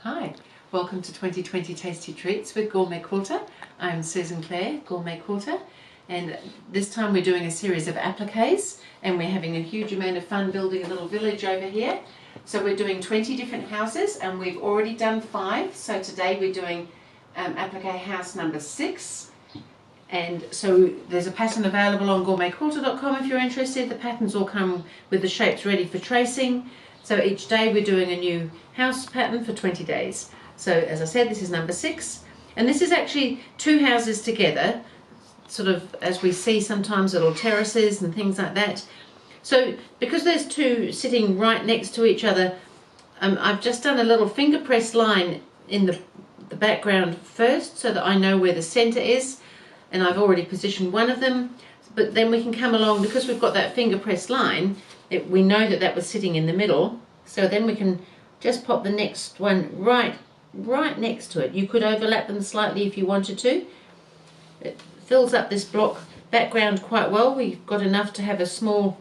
Hi, welcome to 2020 Tasty Treats with GourmetQuilter. I'm SusanClaire, GourmetQuilter, and this time we're doing a series of appliques and we're having a huge amount of fun building a little village over here. So we're doing 20 different houses and we've already done 5, so today we're doing applique house number 6. And so there's a pattern available on gourmetquilter.com if you're interested. The patterns all come with the shapes ready for tracing. So each day we're doing a new house pattern for 20 days. So as I said, this is number 6. And this is actually 2 houses together, sort of as we see sometimes little terraces and things like that. So because there's 2 sitting right next to each other, I've just done a little finger press line in the background first so that I know where the center is. And I've already positioned one of them, but then we can come along, because we've got that finger press line, we know that that was sitting in the middle, so then we can just pop the next one right next to it. You could overlap them slightly if you wanted to. It fills up this block background quite well. We've got enough to have a small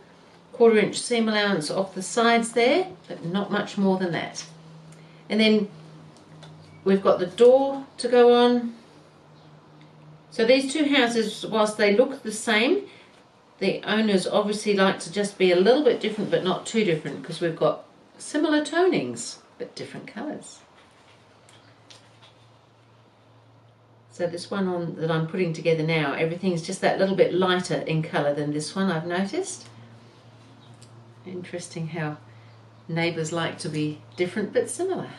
1/4 inch seam allowance off the sides there, but not much more than that. And then we've got the door to go on. So these 2 houses, whilst they look the same, the owners obviously like to just be a little bit different, but not too different, because we've got similar tonings but different colours. So this one that I'm putting together now, everything's just that little bit lighter in colour than this one, I've noticed. Interesting how neighbours like to be different but similar.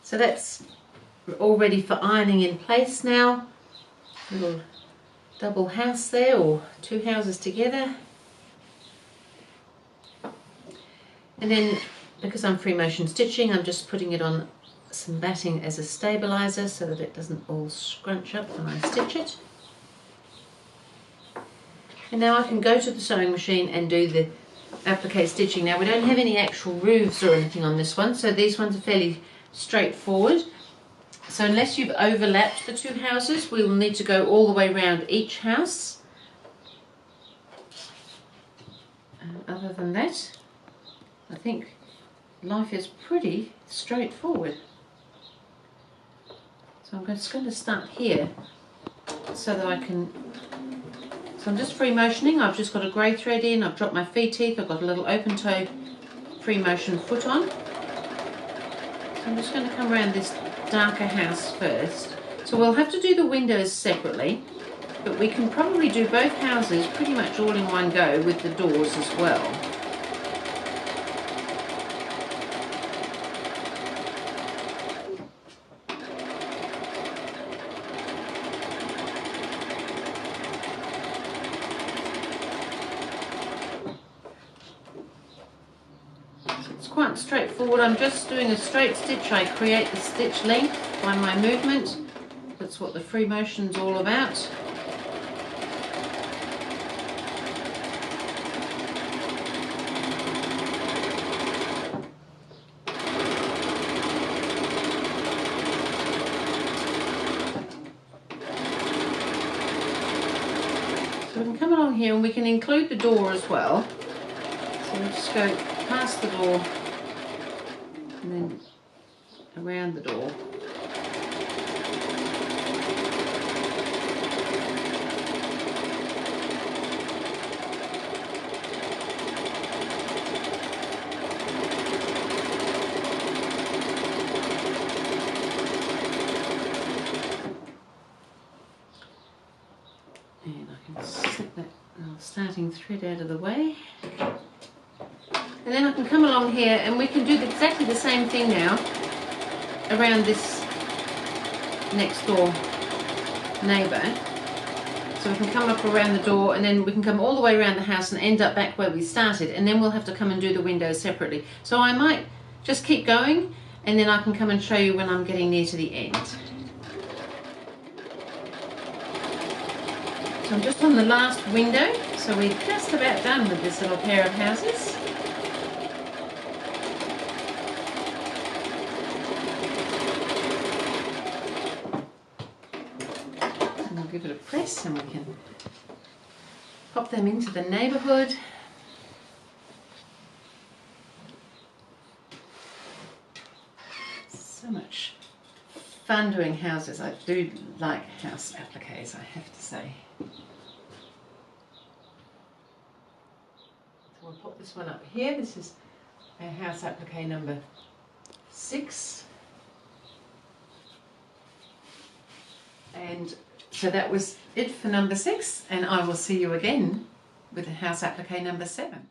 So that's all ready for ironing in place now. Little double house there, or 2 houses together. And then, because I'm free motion stitching, I'm just putting it on some batting as a stabilizer so that it doesn't all scrunch up when I stitch it. And now I can go to the sewing machine and do the applique stitching. Now we don't have any actual roofs or anything on this one, so these ones are fairly straightforward. So unless you've overlapped the 2 houses, we will need to go all the way around each house. Other than that, I think life is pretty straightforward. So I'm just going to start here so that I can... So I'm just free motioning. I've just got a grey thread in, I've dropped my feed teeth, I've got a little open toe free motion foot on. I'm just going to come around this darker house first. So we'll have to do the windows separately, but we can probably do both houses pretty much all in one go with the doors as well. Quite straightforward. I'm just doing a straight stitch. I create the stitch length by my movement. That's what the free motion's all about. So we can come along here and we can include the door as well. So we'll just go past the door and then around the door. And I can slip that starting thread out of the way. And then I can come along here and we can do exactly the same thing now around this next door neighbour. So we can come up around the door and then we can come all the way around the house and end up back where we started, and then we'll have to come and do the windows separately. So I might just keep going and then I can come and show you when I'm getting near to the end. So I'm just on the last window, so we're just about done with this little pair of houses. Give it a press and we can pop them into the neighbourhood. fun doing houses. I do like house appliques, I have to say. So we'll put this one up here. This is our house applique number 6. And so that was it for number 6, and I will see you again with the house applique number 7.